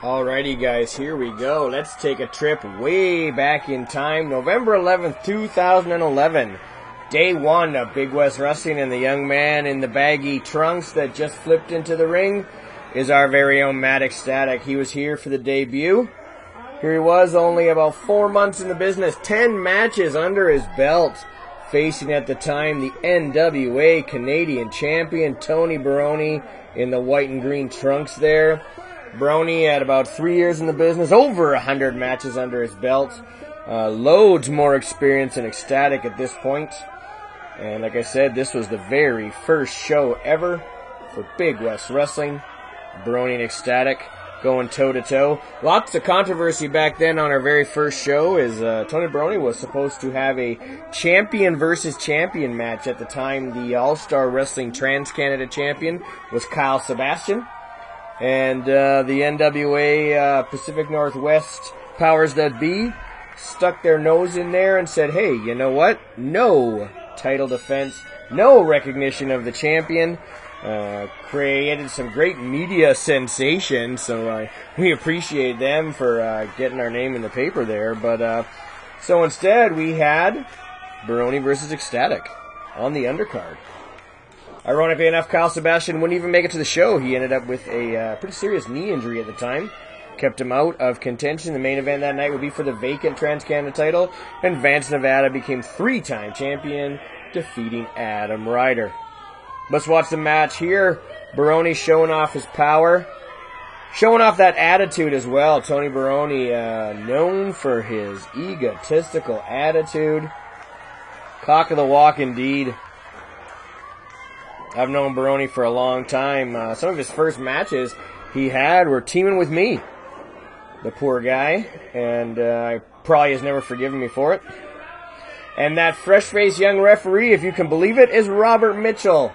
Alrighty guys, here we go. Let's take a trip way back in time. November 11th, 2011. Day one of Big West Wrestling, and the young man in the baggy trunks that just flipped into the ring is our very own Matt XStatic. He was here for the debut. Here he was, only about 4 months in the business, 10 matches under his belt, facing at the time the NWA Canadian Champion Tony Baroni in the white and green trunks there. Baroni had about 3 years in the business, over 100 matches under his belt, loads more experience than XStatic at this point. And like I said, this was the very first show ever for Big West Wrestling. Baroni and XStatic going toe-to-toe. Lots of controversy back then on our very first show, as Tony Baroni was supposed to have a champion versus champion match. At the time, the All-Star Wrestling Trans-Canada champion was Kyle Sebastian. And the NWA Pacific Northwest powers that be stuck their nose in there and said, hey, you know what? No title defense, no recognition of the champion. Created some great media sensation, so we appreciate them for getting our name in the paper there. But so instead, we had Baroni versus XStatic on the undercard. Ironically enough, Kyle Sebastian wouldn't even make it to the show. He ended up with a pretty serious knee injury at the time. Kept him out of contention. The main event that night would be for the vacant Trans-Canada title, and Vance Nevada became 3-time champion, defeating Adam Ryder. Let's watch the match here. Baroni showing off his power, showing off that attitude as well. Tony Baroni, known for his egotistical attitude. Cock of the walk indeed. I've known Baroni for a long time. Some of his first matches he had were teaming with me, the poor guy, and probably has never forgiven me for it. And that fresh-faced young referee, if you can believe it, is Robert Mitchell.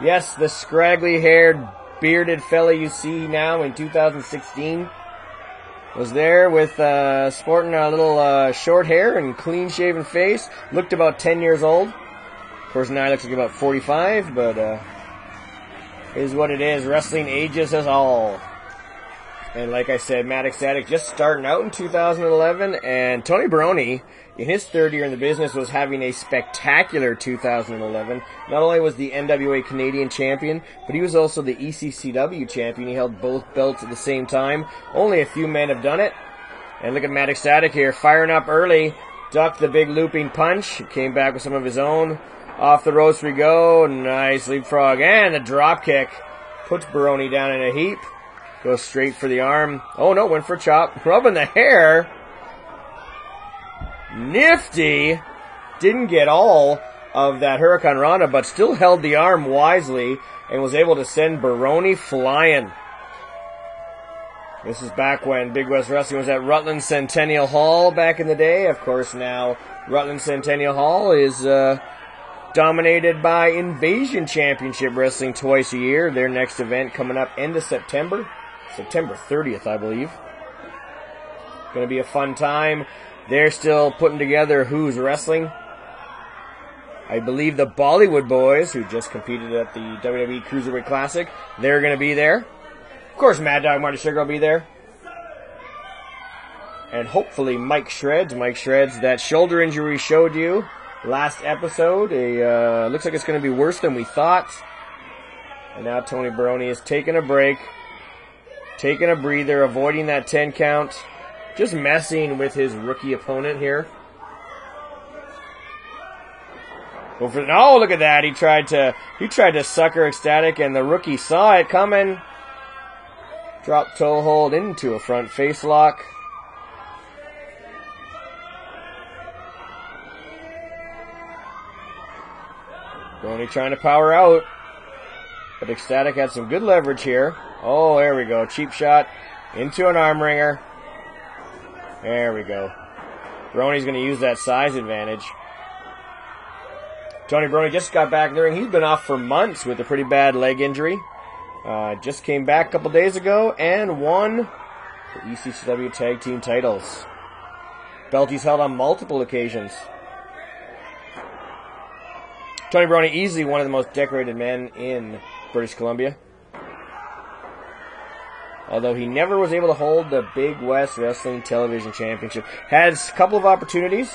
Yes, the scraggly-haired, bearded fella you see now in 2016 was there with sporting a little short hair and clean-shaven face. Looked about 10 years old. Of course, now he looks like about 45, but is what it is. Wrestling ages us all. And like I said, Matt XStatic just starting out in 2011, and Tony Baroni, in his third year in the business, was having a spectacular 2011. Not only was the NWA Canadian champion, but he was also the ECCW champion. He held both belts at the same time. Only a few men have done it. And look at Matt XStatic here, firing up early. Ducked the big looping punch. Came back with some of his own. Off the ropes we go. Nice leapfrog. And the drop kick. Puts Baroni down in a heap. Goes straight for the arm. Oh no, went for a chop. Rubbing the hair. Nifty. Didn't get all of that Hurricane Rana, but still held the arm wisely and was able to send Baroni flying. This is back when Big West Wrestling was at Rutland Centennial Hall back in the day. Of course, now Rutland Centennial Hall is dominated by Invasion Championship Wrestling twice a year. Their next event coming up end of September. September 30th, I believe. Going to be a fun time. They're still putting together Who's Wrestling. I believe the Bollywood Boys, who just competed at the WWE Cruiserweight Classic, they're going to be there. Of course, Mad Dog Marty Sugar will be there. And hopefully Mike Shreds. Mike Shreds, that shoulder injury we showed you last episode. Looks like it's going to be worse than we thought. And now Tony Baroni is taking a break. Taking a breather, avoiding that 10 count. Just messing with his rookie opponent here. Go for oh, look at that. He tried to sucker XStatic, and the rookie saw it coming. Drop toe hold into a front face lock. Baroni trying to power out. But XStatic had some good leverage here. Oh, there we go. Cheap shot into an arm wringer. There we go. Baroni's going to use that size advantage. Tony Baroni just got back in the ring. He's been off for months with a pretty bad leg injury. Just came back a couple days ago and won the ECCW Tag Team titles. Belt he's held on multiple occasions. Tony Baroni, easily one of the most decorated men in British Columbia. although he never was able to hold the Big West Wrestling Television Championship. Has a couple of opportunities.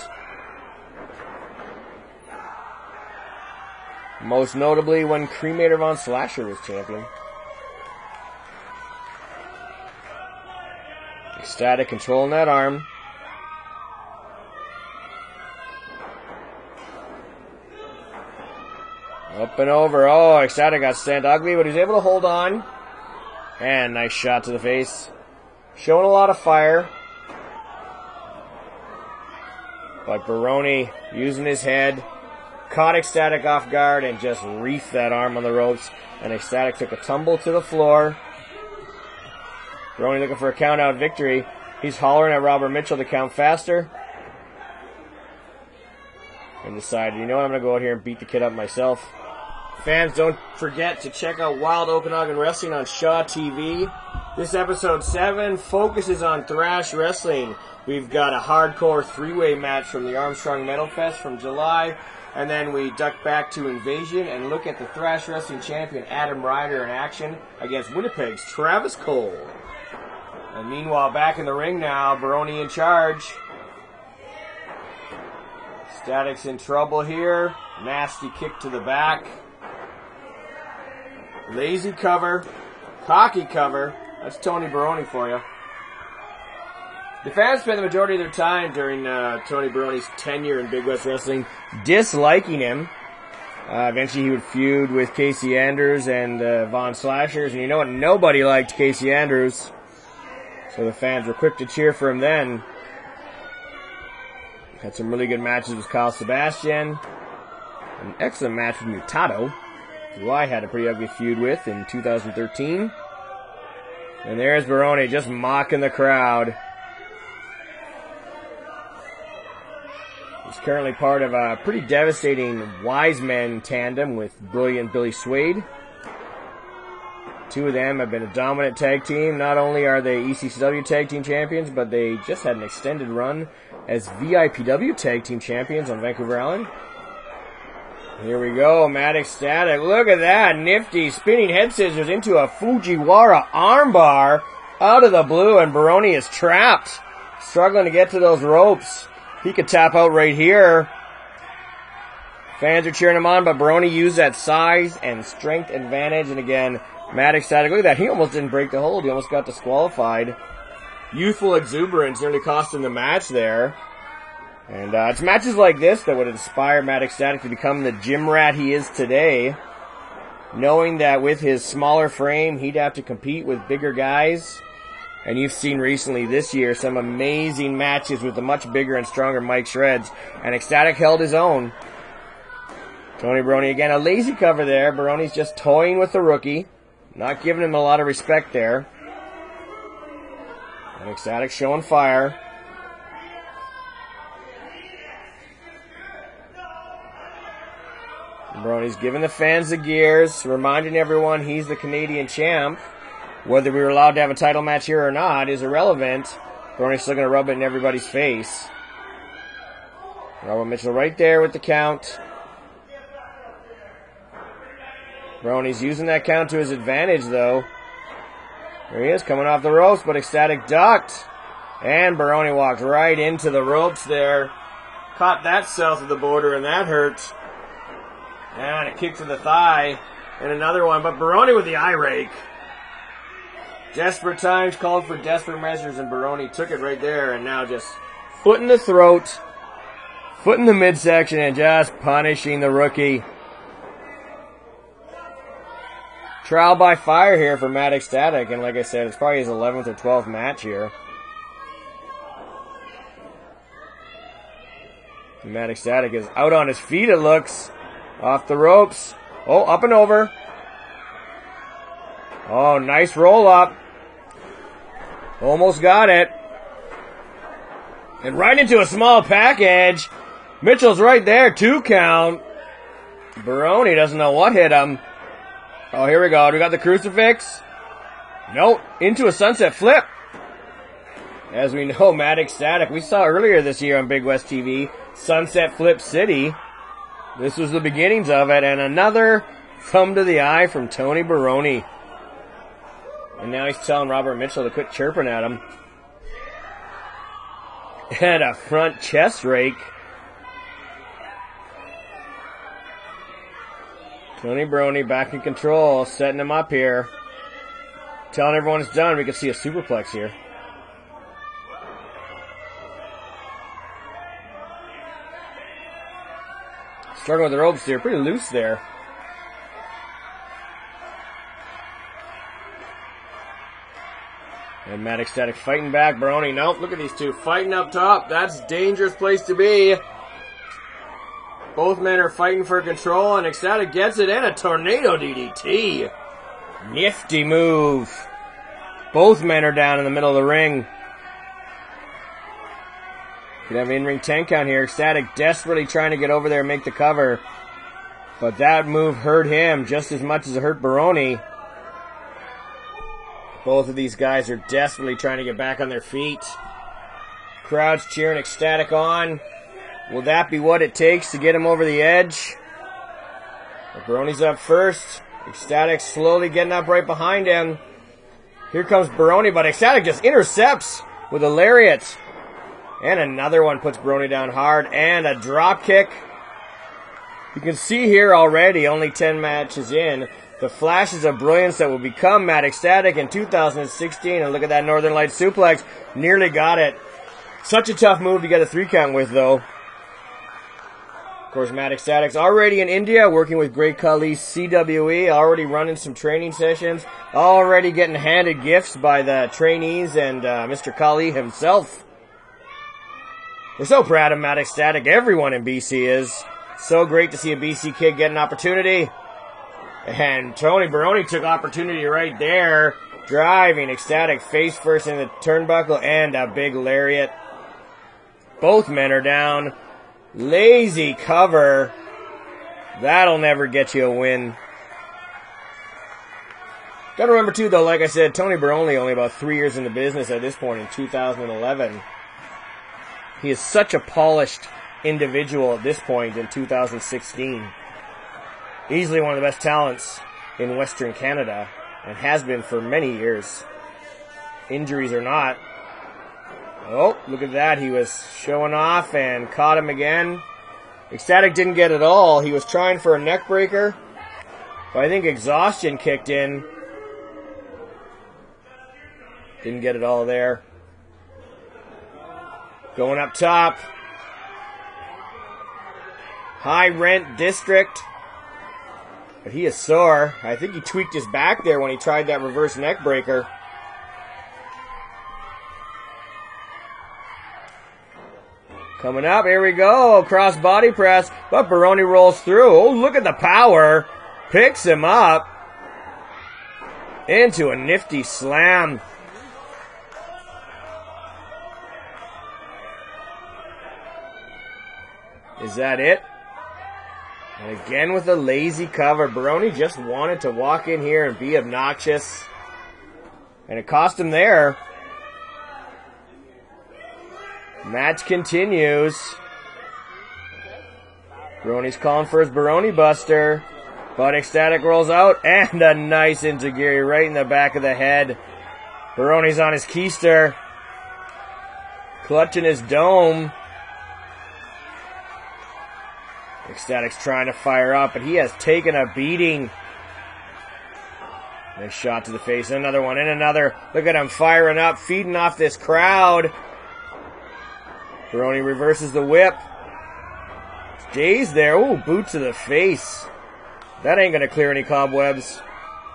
Most notably when Cremator Von Slasher was champion. XStatic controlling that arm. Up and over. Oh, XStatic got sent ugly, but he's able to hold on. And nice shot to the face. Showing a lot of fire. But Baroni using his head. Caught XStatic off guard and just reefed that arm on the ropes. And XStatic took a tumble to the floor. Baroni looking for a count-out victory. He's hollering at Robert Mitchell to count faster. And decided, you know what, I'm going to go out here and beat the kid up myself. Fans, don't forget to check out Wild Okanagan Wrestling on Shaw TV. This episode 7 focuses on thrash wrestling. We've got a hardcore 3-way match from the Armstrong Metal Fest from July. And then we duck back to Invasion and look at the thrash wrestling champion Adam Ryder in action against Winnipeg's Travis Cole. And meanwhile, back in the ring now, Baroni in charge. XStatic's in trouble here. Nasty kick to the back. Lazy cover. Cocky cover. That's Tony Baroni for you. The fans spent the majority of their time during Tony Baroni's tenure in Big West Wrestling disliking him. Eventually he would feud with Casey Andrews and Von Slashers. And you know what? Nobody liked Casey Andrews. So the fans were quick to cheer for him then. Had some really good matches with Kyle Sebastian. An excellent match with Mutado, who I had a pretty ugly feud with in 2013. And there's Baroni just mocking the crowd. He's currently part of a pretty devastating Wise Men tandem with brilliant Billy Swade. Two of them have been a dominant tag team. Not only are they ECCW tag team champions, but they just had an extended run as VIPW tag team champions on Vancouver Island. Here we go, Matt XStatic. Look at that, nifty spinning head scissors into a Fujiwara armbar out of the blue, and Baroni is trapped, struggling to get to those ropes. He could tap out right here. Fans are cheering him on, but Baroni used that size and strength advantage, and again, Matt XStatic, look at that, he almost didn't break the hold, he almost got disqualified. Youthful exuberance nearly cost him the match there. And it's matches like this that would inspire Matt XStatic to become the gym rat he is today. Knowing that with his smaller frame, he'd have to compete with bigger guys. And you've seen recently this year some amazing matches with the much bigger and stronger Mike Shreds. And XStatic held his own. Tony Baroni again, a lazy cover there. Baroni's just toying with the rookie. Not giving him a lot of respect there. And XStatic showing fire. Baroni's giving the fans the gears, reminding everyone he's the Canadian champ. Whether we were allowed to have a title match here or not is irrelevant. Baroni's still going to rub it in everybody's face. Robert Mitchell right there with the count. Baroni's using that count to his advantage, though. There he is, coming off the ropes, but XStatic ducked. And Baroni walked right into the ropes there. Caught that south of the border, and that hurt. And a kick to the thigh. And another one, but Baroni with the eye rake. Desperate times called for desperate measures, and Baroni took it right there, and now just foot in the throat, foot in the midsection, and just punishing the rookie. Trial by fire here for Matt XStatic, and like I said, it's probably his 11th or 12th match here. Matt XStatic is out on his feet, it looks. Off the ropes. Oh, up and over. Oh, nice roll up. Almost got it. And right into a small package. Mitchell's right there, 2 count. Baroni doesn't know what hit him. Oh, here we go. We got the crucifix. Nope, into a sunset flip. As we know, Matt XStatic, we saw earlier this year on Big West TV, Sunset Flip City. This was the beginnings of it, and another thumb to the eye from Tony Baroni. And now he's telling Robert Mitchell to quit chirping at him. And a front chest rake. Tony Baroni back in control, setting him up here. Telling everyone it's done. We can see a superplex here. Struggling with the ropes here. Pretty loose there. And Matt XStatic fighting back. Baroni, nope, look at these two fighting up top. That's a dangerous place to be. Both men are fighting for control, and XStatic gets it, and a tornado DDT. Nifty move. Both men are down in the middle of the ring. Could have an in-ring 10 count here. XStatic desperately trying to get over there and make the cover. But that move hurt him just as much as it hurt Baroni. Both of these guys are desperately trying to get back on their feet. Crowd's cheering XStatic on. Will that be what it takes to get him over the edge? Baroni's up first. XStatic slowly getting up right behind him. Here comes Baroni, but XStatic just intercepts with a lariat. And another one puts Baroni down hard. And a drop kick. You can see here already, only 10 matches in, the flashes of brilliance that will become Matt XStatic in 2016. And look at that Northern Light suplex. Nearly got it. Such a tough move to get a 3 count with, though. Of course, Matt XStatic's already in India, working with Great Khali's CWE, already running some training sessions, already getting handed gifts by the trainees and Mr. Khali himself. We're so proud of Matt XStatic. Everyone in BC is. So great to see a BC kid get an opportunity. And Tony Baroni took opportunity right there, driving XStatic face first in the turnbuckle and a big lariat. Both men are down. Lazy cover. That'll never get you a win. Gotta remember too, though, like I said, Tony Baroni only about 3 years in the business at this point in 2011. He is such a polished individual at this point in 2016. Easily one of the best talents in Western Canada, and has been for many years. Injuries or not. Oh, look at that. He was showing off and caught him again. XStatic didn't get it all. He was trying for a neck breaker, but I think exhaustion kicked in. Didn't get it all there. Going up top. High rent district. But he is sore. I think he tweaked his back there when he tried that reverse neck breaker. Coming up, here we go. Cross body press, but Baroni rolls through. Oh, look at the power. Picks him up into a nifty slam. Is that it? And again with a lazy cover. Baroni just wanted to walk in here and be obnoxious. And it cost him there. Match continues. Baroni's calling for his Baroni Buster. But XStatic rolls out. And a nice enziguri right in the back of the head. Baroni's on his keister. Clutching his dome. XStatic's trying to fire up, but he has taken a beating. Nice shot to the face. Another one and another. Look at him firing up, feeding off this crowd. Baroni reverses the whip. Stays there. Ooh, boot to the face. That ain't going to clear any cobwebs.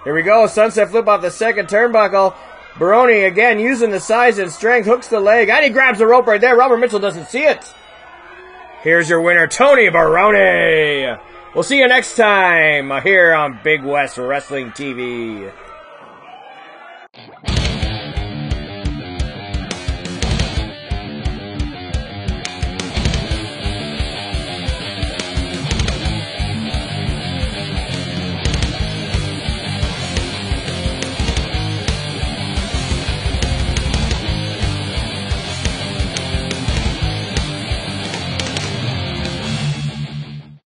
Here we go. Sunset flip off the second turnbuckle. Baroni again using the size and strength. Hooks the leg. And he grabs the rope right there. Robert Mitchell doesn't see it. Here's your winner, Tony Baroni. We'll see you next time here on Big West Wrestling TV.